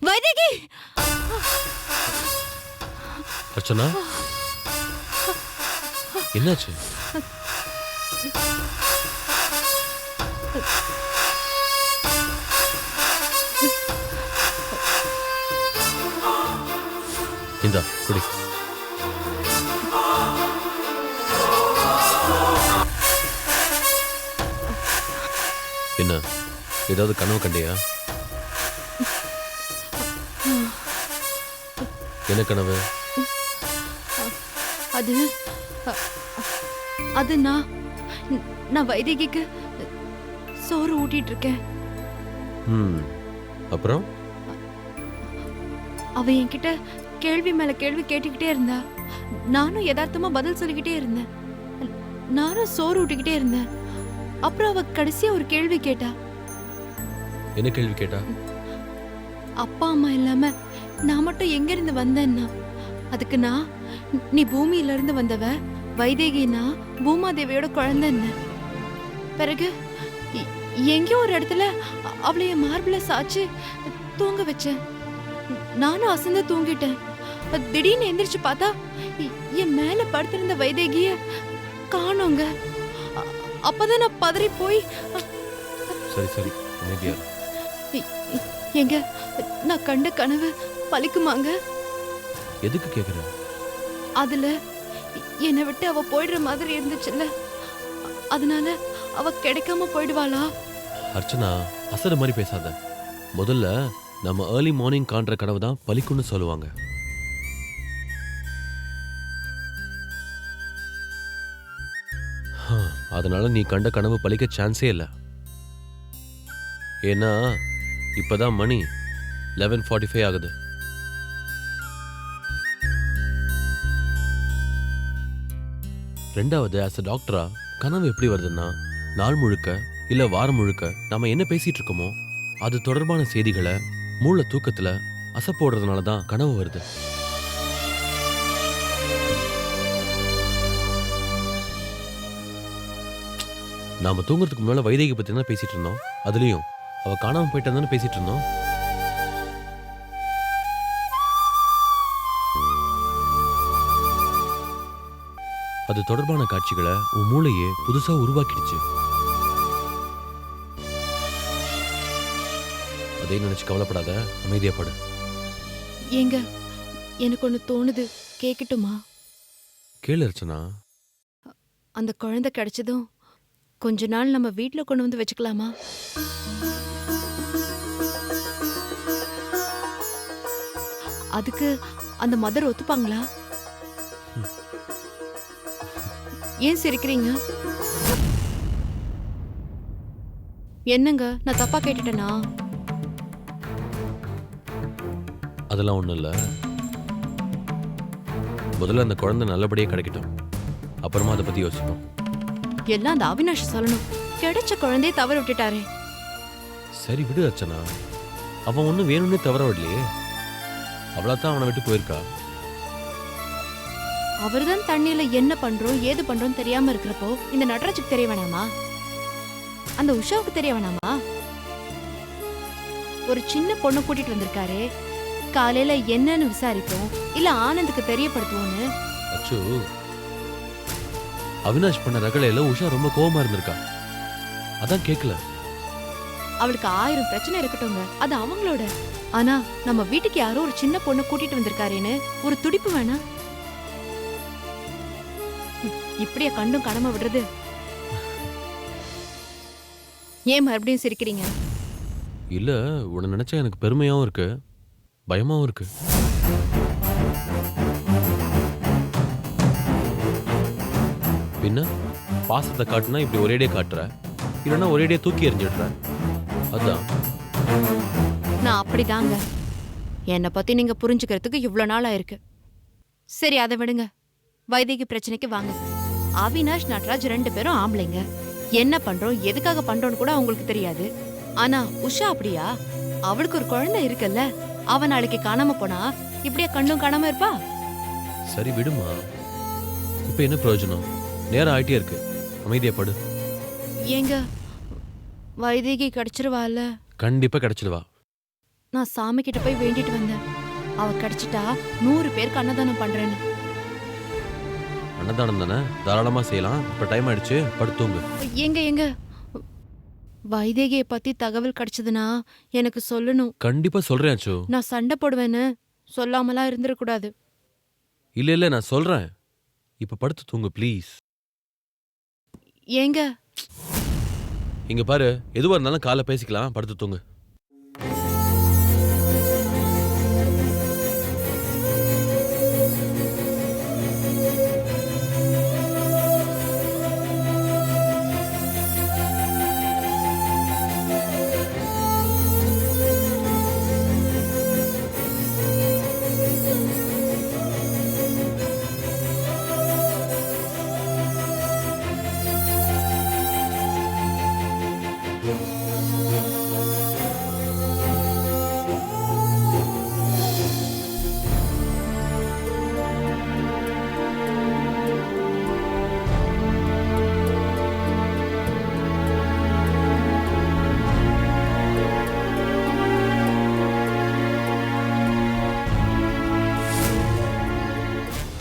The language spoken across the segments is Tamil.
வைதேகி! அர்ச்சனா, என்னாச்சு? இந்தா குடி. என்ன, ஏதாவது கனவு கண்டியா? என்ன கனவு? அது அது நான் வைதேகிக்கு சோறு ஊட்டிட்டு இருக்கேன். அப்புறம் அவ என்கிட்ட கேள்வி மேல கேள்வி கேட்டுக்கிட்டே இருந்தா. நானும் யதார்த்தமா பதில் சொல்லிக்கிட்டே இருந்தேன். நானும் சோறு ஊட்டிக்கிட்டே இருந்தேன். அப்புறம் அவ கடைசியா ஒரு கேள்வி கேட்டா. என்ன கேள்வி கேட்டா? அப்பா அம்மா இல்லாம நான் மட்டும் எங்க இருந்து வந்தேன்னா, அதுக்கு நான், நீ பூமியில இருந்து வந்தவ, வைதேகினா பூமாதேவியோட குழந்தைன்னு. பிறகு எங்கேயோ ஒரு இடத்துல அவளைய மார்பிள சாச்சு தூங்க வச்சேன். நானும் அசந்து தூங்கிட்டேன். திடீர்னு எந்திரிச்சு பார்த்தா என் மேல படுத்திருந்த வைதேகிய காணோங்க. அப்பதான் நான் பதறி போய், சரி சரி அமைதியா. எங்க நான் கண்ட கனவு பலிக்குமாங்க? எதுக்கு கேக்குற? அதுல என்னை விட்டு அவ போயிடுற மாதிரி இருந்துச்சுல்ல, அதனால அவ கிடைக்காம போயிடுவாளா? அர்ச்சனா, அசடு மாதிரி பேசாத. முதல்ல நம்ம ஏர்லி மார்னிங் காண்ற கனவு தான் பலிக்குன்னு சொல்லுவாங்க. அதனால நீ கண்ட கனவு பலிக்க சான்ஸே இல்லை. ஏன்னா இப்பதான் மணி 11:45 ஆகுது. ரெண்டாவது, ஆஸ் அ டாக்டரா கனவு எப்படி வருதுன்னா, நாள் முழுக்க இல்ல வாரம் முழுக்க நம்ம என்ன பேசிட்டு இருக்கோமோ அது தொடர்பான செய்திகளை மூளை தூக்கத்துல அசைப்போடுறதுனால தான் கனவு வருது. நாம தூங்குறதுக்கு முன்னால வைதேகி பத்தி தான் பேசிட்டு இருந்தோம். அதுலயும் அவ காணாம போயிட்டான்னு பேசிட்டு இருந்தோம். அது தொடர்பான காட்சிகளை உன் மூளையே புதுசா உருவாக்கிடுச்சு. அதை நினைச்சு கவலைப்படாத, அமைதியா படு. ஏங்க, எனக்கு ஒண்ணு தோணுது, கேக்கட்டுமா? கேளு அர்ச்சனா. அந்த குழந்தை கிடைச்சதும் கொஞ்ச நாள் நம்ம வீட்ல கொண்டு வந்து வச்சுக்கலாமா? அதுக்கு அந்த மதர் ஒத்துப்பாங்களா? ஏன் சிரிக்கிறீங்க? என்னங்க, நான் தப்பா கேட்டுட்டேனா? அதெல்லாம் ஒண்ணும் இல்ல. முதல்ல அந்த குழந்தை நல்லபடியா கிடைக்கட்டும், அப்புறமா அதை பத்தி யோசிப்போம். எல்லாம் அந்த அவினாஷ் சொல்லணும். கிடைச்ச குழந்தையை தவற விட்டுட்டாரே. சரி விடு அர்ச்சனா, அவன் ஒன்னும் வேணும்னே தவற விடலையே. அவளாத்தான் அவனை விட்டு போயிருக்கா. அவர்தான் தண்ணியில என்ன பண்றோம் ஏது பண்றோம் தெரியாம இருக்கிறப்போ இந்த நடராஜுக்கு தெரிய வேணாமா? அந்த உஷாவுக்கு தெரிய வேணாமா? ஒரு சின்ன பொண்ணு கூட்டிட்டு வந்திருக்காரு. காலையில என்னன்னு விசாரிப்போம், இல்ல ஆனந்துக்கு தெரியப்படுத்துவோன்னு. அச்சோ, அவினாஷ் பண்ண ரகளையில உஷா ரொம்ப கோவமா இருந்திருக்கா. அதான் கேட்கல. அவளுக்கு 1000 பிரச்சனை இருக்கட்டும்ங்க, அது அவங்களோட. ஆனா நம்ம வீட்டுக்கு யாரோ ஒரு சின்ன பொண்ணு கூட்டிட்டு வந்திருக்காருன்னு ஒரு துடிப்பு வேணா? இப்படியே கண்டும் கடமை விடுறது? ஏன் மறுபடியும் சிரிக்கிறீங்க? இல்ல, உன்னை நினைச்சா எனக்கு பெருமையாவும் இருக்கு, பயமாவும் இருக்கு. பின்ன பாசத்தை காட்டுனா இப்படி ஒரேடியே காட்டுற, இல்லைன்னா ஒரேடியே தூக்கி எறிஞ்சிடுற. அதான். நான் அப்படிதாங்க. என்னை பத்தி நீங்க புரிஞ்சுக்கிறதுக்கு இவ்வளவு நாள் ஆயிருக்கு. சரி, அதை விடுங்க. வைதேகி பிரச்சனைக்கு வாங்க. அவினாஷ், நட்ராஜ் 2 பேரும் ஆம்பளைங்க. என்ன பண்றோம் எதுக்காக பண்றோம்னு கூட அவங்களுக்கு தெரியாது. ஆனா உஷா அப்படியா? அவளுக்கு ஒரு குழந்தை இருக்குல்ல, அவ நாளைக்கு காணாம போனா இப்படியே கண்டும் காணாம இருப்பா? சரி விடுமா, இப்ப என்ன பிரயோஜனம்? நேரம் ஆயிட்டே இருக்கு, அமைதியா படு. ஏங்க, வைதேகி கிடைச்சிருவால? கண்டிப்பா கிடைச்சிடுவா. நான் சாமி கிட்ட போய் வேண்டிட்டு வந்தேன். அவ கிடைச்சிட்டா 100 பேருக்கு அன்னதானம் பண்றேன்னு. அன்னதானம் தானே, தாராளமா செய்யலாம். இப்ப டைம் ஆயிடுச்சு, படுத்துங்க. எங்க வைதேகியை பத்தி தகவல் கிடைச்சதுன்னா எனக்கு சொல்லணும். கண்டிப்பா சொல்றேன் அச்சு. நான் சண்டை போடுவேன்னு சொல்லாமலாம் இருந்துடக்கூடாது. இல்ல நான் சொல்றேன். இப்ப படுத்து தூங்கு ப்ளீஸ். ஏங்க இங்க பாரு, எதுவா இருந்தாலும் காலைல பேசிக்கலாம். படுத்து தூங்கு.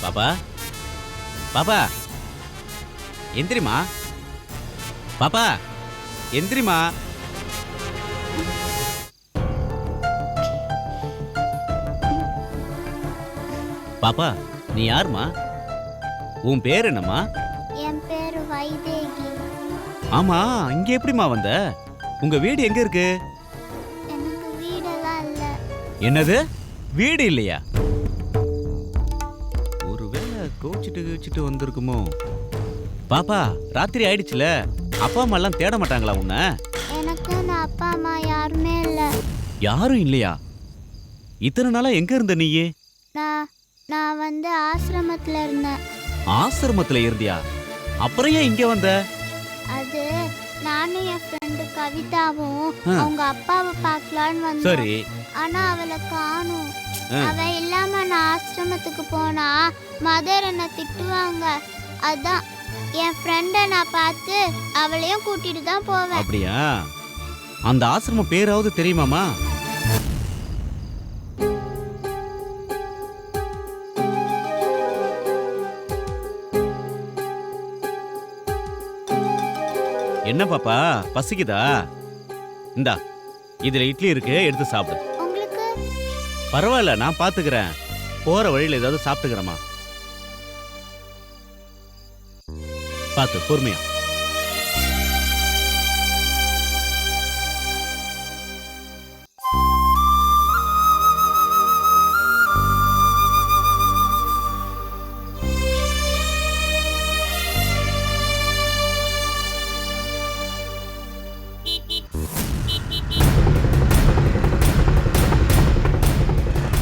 பாப்பா பாப்பா எந்திரிமா. பாப்பா எந்திரிமா. பாப்பா நீ யாருமா? உன் பேர் என்னம்மா? என் பேரு வைதேகி. ஆமா, இங்க எப்படிமா வந்த? உங்க வீடு எங்க இருக்கு? எனக்கு வீடெல்லாம் இல்ல. என்னது, வீடு இல்லையா? ஒருவேளை கோச்சிட்டு வந்திருக்குமோ? பாப்பா ராத்திரி ஆயிடுச்சுல, அப்பா அம்மா எல்லாம் தேட மாட்டாங்களா உன்னை? எனக்கு நான் அப்பா அம்மா யாருமே இல்ல. யாரும் இல்லையா? இத்தனை நாளா எங்க இருந்த நீயே? நான் வந்து ஆசிரமத்துல இருந்தேன். ஆசிரமத்துல இருந்தியா? அப்புறம் ஏன் இங்க வந்த? அது நானும் என் ஃப்ரெண்டு கவிதாவும் அவங்க அப்பாவை பார்க்கலான்னு வந்தோம். சரி. ஆனா அவளை காணோம். அவ இல்லாம நான் ஆசிரமத்துக்கு போனா மதர் என்ன திட்டுவாங்க. அதான் என் ஃப்ரெண்டை நான் பார்த்து அவளையும் கூட்டிட்டு தான் போவேன். அப்படியா? அந்த ஆசிரமம் பேராவது தெரியுமாமா? என்ன பாப்பா பசிக்குதா? இந்தா இதுல இட்லி இருக்கு, எடுத்து சாப்பிடு. உங்களுக்கு? பரவாயில்ல, நான் பாத்துக்கிறேன். போற வழியில ஏதாவது சாப்பிட்டுக்கிறேமா. பாத்து பொறுமையா.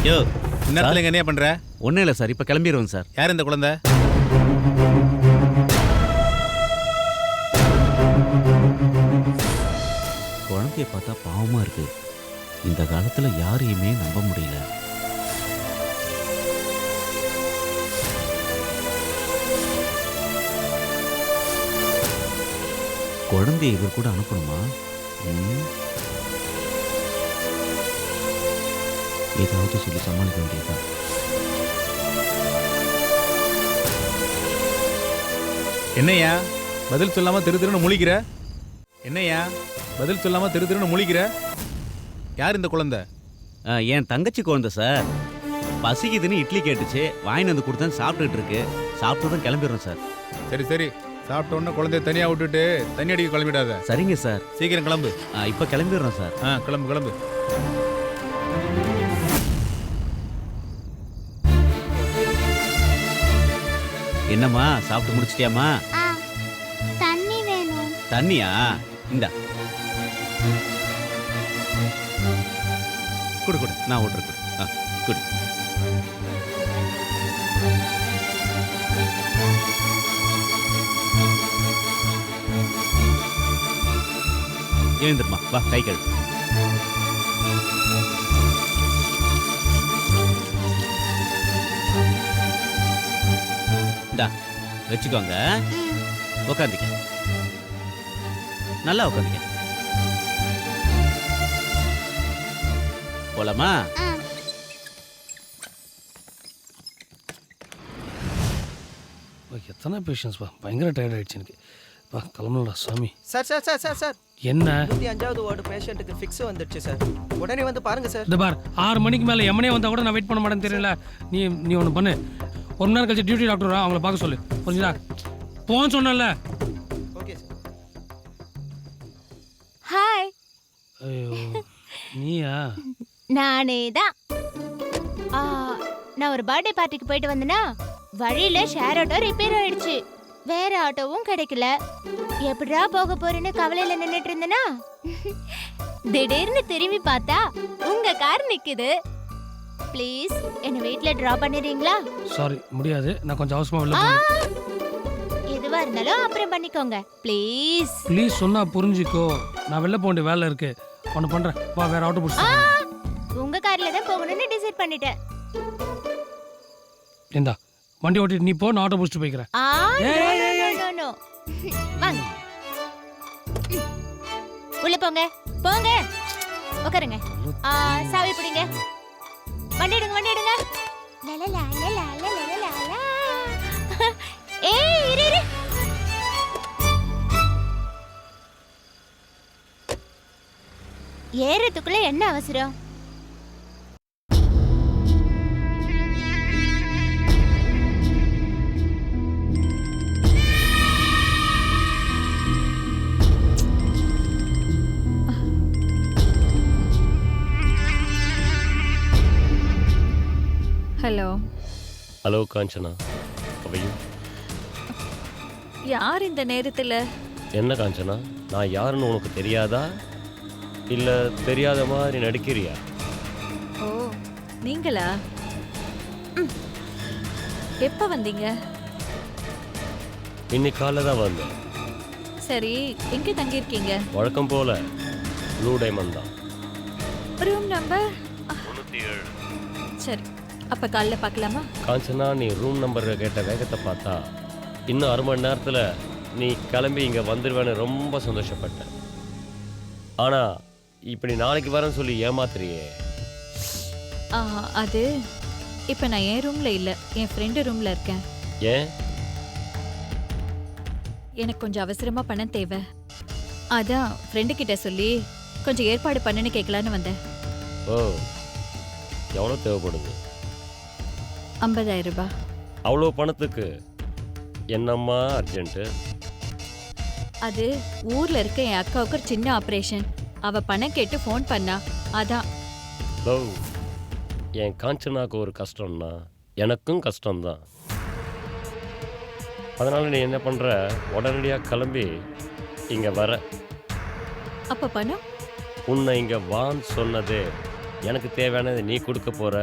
யோ, நேரத்துல என்ன பண்ற? ஒன்னும் இல்லை சார், இப்ப கிளம்பிடுவோம் சார். யார் இந்த குழந்தை? குழந்தைய பார்த்தா பாவமா இருக்கு. இந்த காலத்துல யாரையுமே நம்ப முடியல. குழந்தைய இவர் கூட அனுப்பணுமா? ஏதாவது சொல்லி சமாளிக்க வேண்டியதுதான். என்னையா பதில் சொல்லாம திருன்னு முழிக்கிற? என்னையா பதில் சொல்லாம திருன்னு முழிக்கிற? யார் இந்த குழந்தை? என் தங்கச்சி குழந்தை சார். பசிக்குதுன்னு இட்லி கேட்டுச்சு, வாங்கிட்டு வந்து கொடுத்தேன், சாப்பிட்டுட்டு இருக்கு. சாப்பிட்டு கிளம்பிடுறோம் சார். சரி சரி, சாப்பிட்ட உடனே குழந்தைய தனியா விட்டுட்டு தண்ணி அடிக்க கிளம்பிடாத. சரிங்க சார். சீக்கிரம் கிளம்பு. இப்ப கிளம்பிடுறோம் சார். கிளம்பு கிளம்பு. என்னம்மா சாப்பிட்டு முடிச்சிட்டியாமா? தண்ணி வேணும். தண்ணியா? இந்தா குடு குடு, நான் ஓட்டுறேன். குடு. எழுந்துருமா, வா கை கழுவு. இந்தா வச்சுக்கோங்க. உக்காந்துக்க, நல்லா உக்காந்துக்க. போலாமா? எத்தனை பேஷன்ஸ்ப்பா, பயங்கர டயர்ட் ஆயிடுச்சு எனக்கு. பா கிளம்பலடா சாமி. Sir sir sir sir sir என்ன 105வது வார்டு பேஷண்ட்டுக்கு ஃபிக்ஸ் வந்துடுச்சு சார். உடனே வந்து பாருங்க சார். இந்த பார் 6 மணிக்கு மேலே எமனே வந்தால் கூட நான் வெயிட் பண்ண மாட்டேன்னு தெரியல. நீ ஒன்று பண்ணு, 1 மணி நேரம் கழிச்சு டியூட்டி டாக்டரா அவங்கள பார்க்க சொல்லு. புரிஞ்சுதா? போன்னு சொன்னல. Okay sir. ஹாய். ஐயோ நீயா? நானே தான். நான் ஒரு பர்த்டே பார்ட்டிக்கு போயிட்டு வந்தேனா, வழியில ஷேர் ஆட்டோ ரிப்பேர் ஆயிடுச்சு. வேற ஆட்டோவும் கிடைக்கல. எப்படிடா போக போறேன்னு கவலையில நின்னுட்டு இருந்தேனா, திடீர்னு திரும்பி பார்த்தா உங்க கார் நிக்குது. ப்ளீஸ் என்ன வீட்ல டிராப் பண்ணிடுறீங்களா? சாரி முடியாது, நான் கொஞ்சம் அவசரமா வெளில போறேன். எதுவா இருந்தாலும் அப்புறம் பண்ணிக்கோங்க ப்ளீஸ். ப்ளீஸ் சொன்னா புரிஞ்சுக்கோ, நான் வெளில போக வேண்டிய வேலை இருக்கு. ஒன்று பண்றேன், வா வேற ஆட்டோ பிடிச்சி. உங்க கார்ல தான் போகணும்னு டிசைட் பண்ணிட்டேன். இந்தா வண்டி ஓட்டிட்டு நீ போ, நான் ஆட்டோ பிடிச்சிட்டு போய்க்கிறேன். நோ வாங்க உள்ள போங்க போங்க, உட்காருங்க. சாவி பிடிங்க, வண்டி எடுங்க வண்டி எடுங்க. லலலா லலலா லலலா லா. ஏய் இரு இரு. ஏறதுக்குள்ள என்ன அவசரம்? ஹலோ. ஹலோ காஞ்சனா, அவையும் யார் இந்த நேரத்தில்? என்ன காஞ்சனா, நான் யாருன்னு உனக்கு தெரியாதா இல்லை தெரியாத மாதிரி நடிக்கிறியா? ஓ நீங்களா? எப்போ வந்தீங்க? இன்னைக்கு காலைல தான் வந்தேன். சரி எங்கே தங்கியிருக்கீங்க? வழக்கம் போல ப்ளூ டைமண்ட் தான். Room number 307. சரி அப்போ காலைல பார்க்கலாமா? காஞ்சனா, நீ ரூம் நம்பர் கேட்ட வேகத்தை பார்த்தா இன்னும் 1/2 மணி நேரத்தில் நீ கிளம்பி இங்கே வந்துடுவேன்னு ரொம்ப சந்தோஷப்பட்டேன். ஆனால் இப்படி நாளைக்கு வரேன்னு சொல்லி ஏமாத்துறியே. அது இப்போ நான் என் ரூமில் இல்லை, என் ஃப்ரெண்டு ரூமில் இருக்கேன். ஏன்? எனக்கு கொஞ்சம் அவசரமாக பணம் தேவை, அதான் ஃப்ரெண்டுக்கிட்ட சொல்லி கொஞ்சம் ஏற்பாடு பண்ணுன்னு கேட்கலான்னு வந்தேன். ஓ, எவ்வளோ தேவைப்படுது? 50,000 ரூபாய். அவ்வளோ பணத்துக்கு என்னம்மா அர்ஜென்ட்டு? அது ஊரில் இருக்க என் அக்காவுக்கு ஒரு சின்ன ஆப்ரேஷன், அவள் பணம் கேட்டு ஃபோன் பண்ணா, அதான். லோ, என் காஞ்சனாக்கு ஒரு கஷ்டம்னா எனக்கும் கஷ்டம்தான். அதனால் நீ என்ன பண்ணுற, உடனடியாக கிளம்பி இங்கே வர. அப்போ பணம்? உன்னை இங்கே வான்னு சொன்னது எனக்கு தேவையானது நீ கொடுக்க போகிற,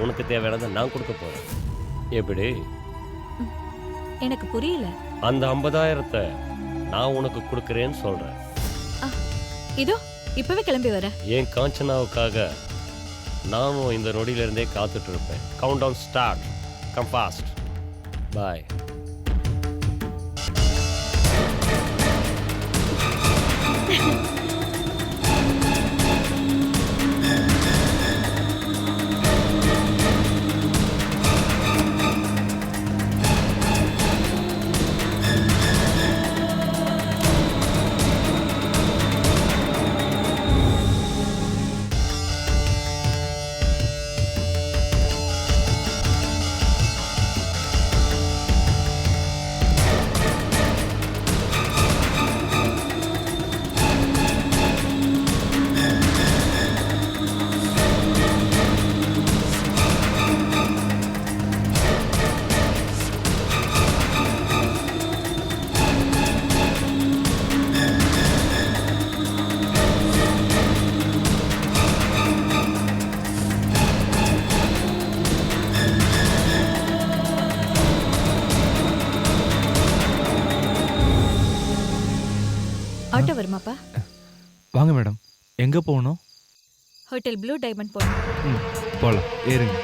உனக்கு தேவையானதை நான் கொடுக்க போகிறேன். எப்படி? எனக்கு புரியல. அந்த 50,000 நான் உனக்கு கொடுக்குறேன்னு சொல்கிறேன். இதோ இப்போவே கிளம்பி வரேன். என் காஞ்சனாவுக்காக நானும் இந்த நொடியிலிருந்தே காத்துட்டு இருப்பேன். Count down start. Come fast. Bye. Auto வருமாப்பா? வாங்க மேடம். எங்கே போகணும்? ஹோட்டல் ப்ளூ டைமண்ட் போகணும். போகலாம், ஏறுங்க.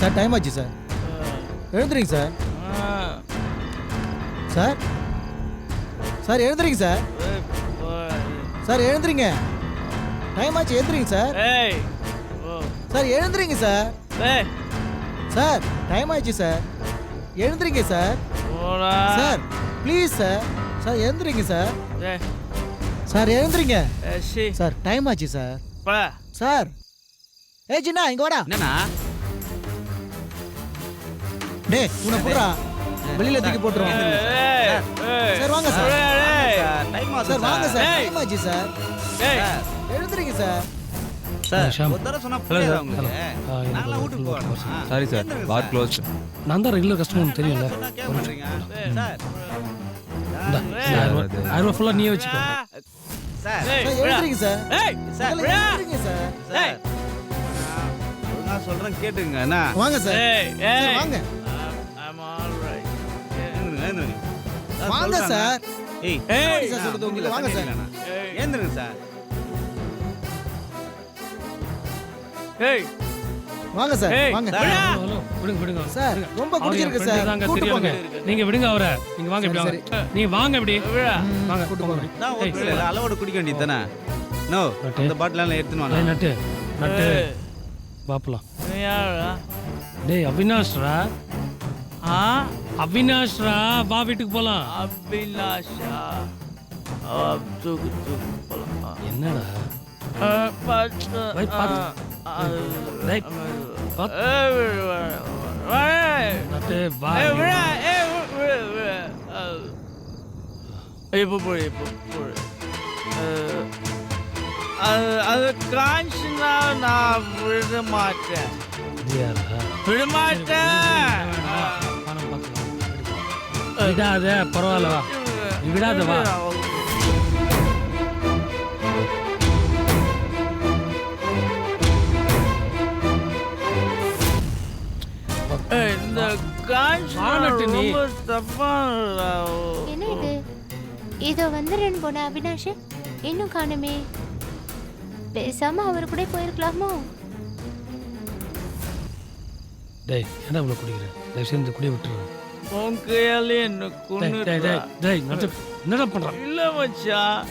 சார் டைம் ஆச்சு சார். எழுந்துறீங்க சார். சார் சார் எழுந்துறீங்க சார். சார் எழுந்துறீங்க. டைம் ஆச்சு, எழுந்துறீங்க சார். சார் எழுந்துறீங்க சார். சார் டைம் ஆயிடுச்சு சார். எழுந்துறீங்க sir. Sir please sir. Sir எழுந்துறீங்க சார். சார் எழுந்துறீங்க. சார் டைம் ஆச்சு சார். சார் ஏய் ஜின்னா இங்க வாடா. என்னண்ணா? டேய் உன்னை போடுறா, வெளியில தூக்கி போட்டுருவோம். சார் வாங்க சார். சார் வாங்க சார், டைம் ஆச்சு சார். எழுந்துறீங்க சார். சார் ஒரு தடவை சொன்னா புரியாதா உங்களுக்கு? நான்லாம் வீட்டுக்கு போறேன். சாரி சார், பார் க்ளோஸ். நான் தான் ரெகுலர் கஸ்டமர் தெரியும்ல. சொன்னா கேட்க மாட்டீங்க. சார் இந்த 1000 ரூபா ஃபுல்லாக நீயே வச்சுக்கோ. சார் சார் எழுந்துறீங்க சார். சார் முதல்ல எழுந்துறீங்க சார். சார் நான் சொல்றேன் கேட்டுங்க என்ன? வாங்க சார். சார் வாங்க. ஏந்துருங்க. வாங்க சார். ஏய் சார் சொல்றது உங்களுக்கு. வாங்க சார். ஏந்துருங்க சார். வாங்க சார். வாங்க ஹலோ, விடுங்க விடுங்க. சார். ரொம்ப அவர் என் குடிச்சிருக்கு friend சார். தாங்க, கூட்டு போங்க. தெரியுங்க. நீங்க விடுங்க அவரை. நீங்க வாங்க இப்படி சரி, வாங்க. நீங்க வாங்க இப்படி. வாங்க கூட்டு போங்க. போங்க. நான் ஒரு அளவோட குடிக்க வேண்டியது தானே? நோ அந்த பாட்டில் எல்லாம் எடுத்துன்னு டேய் வாங்க. நட்டு நட்டு பாப்பலாம். டேய் அவினாஷ்ரா. அவினாஷ்ரா, வா வீட்டுக்கு போலாம். என்னடா வை, பாத்து. டேய், பாத்து. நட்டு வா. அது காஞ்சினா நான் விட மாட்டேன். இது யாரா? விட மாட்டேன். பணம் பார்க்கலாம். விடாத, பரவாயில்ல வா. நீ விடாத வா. இந்த காஞ்சி வானட்டு நீ. ரொம்ப தப்பான. என்ன இது? இதோ வந்துடுறேன்னு போன அவினாஷ் இன்னும் காணுமே. பேசாம அவர் கூட போயிருக்கலாமோ? டேய் என்ன இவ்வளோ குடிக்கிற? தயவு செய்து இந்த குடியை விட்டுரு. உன் கையாலே என்ன டேய் நட்டு என்னடா பண்றான்? இல்ல மச்சான்,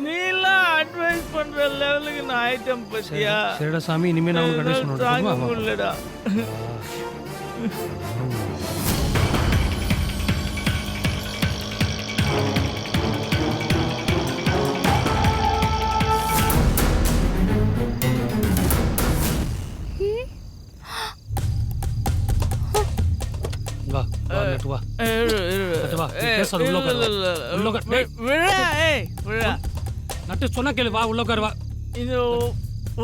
நீலாம் அட்வைஸ் பண்ற லெவலுக்கு நான் ஐட்டம் பத்தியா? சரிடா சாமி, இனிமே நான் உனக்கு அட்வைஸ் தாங்க பண்ணுறேன். முடியலடா. வா வா நட்டு வா. நட்டு வா. நீ பேசாத, உள்ள உட்காரு. உள்ள உட்காரு. டேய், விழா நட்டு சொன்னா கேளு, வா உள்ள உட்காரு வா. இந்த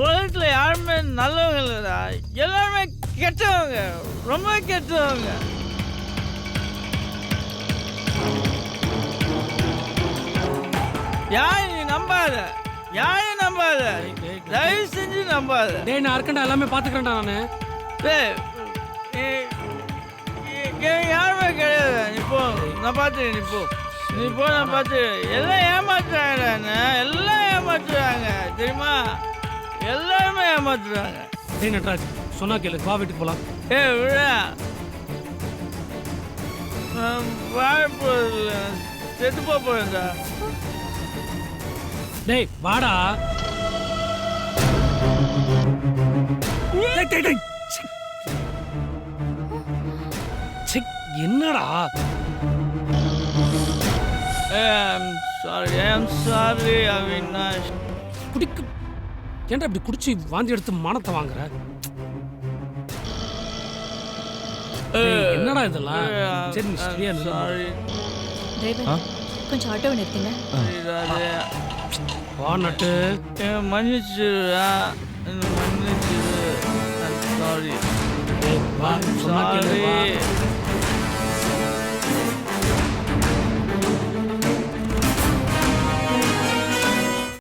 உலகத்துல யாருமே நல்லவங்க இல்லடா, எல்லாருமே கெட்டவங்க, ரொம்ப கெட்டவங்க. யாரையும் நம்பாத, யாரையும் நம்பாத, தயவு செஞ்சு நம்பாத. டேய் நான் இருக்கேன்டா, எல்லாமே பாத்துக்கிறேன்டா நானு. டேய், யாருமே கிடையாது. நீ போ, நான் பார்த்துக்கிறேன். நீ போ, நீ போ, நான் பார்த்துக்கிறேன். எல்லாம் ஏமாத்துறாங்க, எல்லாம் ஏமாத்துறாங்க தெரியுமா? எல்லாருமே ஏமாத்துறாங்க. டேய் நட்ராஜ் சொன்னா கேளு, வா வீட்டுக்கு போலாம். விழா நான் வாழ போறதில்ல, செத்து போறேன்டா. டேய் வாடா. டேய் டேய் டேய். சி, என்னடா? I'm sorry Avinash. குடிக்கு ஏன்டா இப்படி குடிச்சு வாந்தி எடுத்து மானத்தை வாங்குற? டேய், என்னடா இதெல்லாம்? சரி நீ சரியா நில்லு. சாரி. டிரைவர் கொஞ்சம் ஆட்டோவை நிறுத்துங்க. வா நட்டு. மன்னிச்சிடுறா, மன்னிச்சிடு. சாரி. டேய் வா சொன்னா கேளு,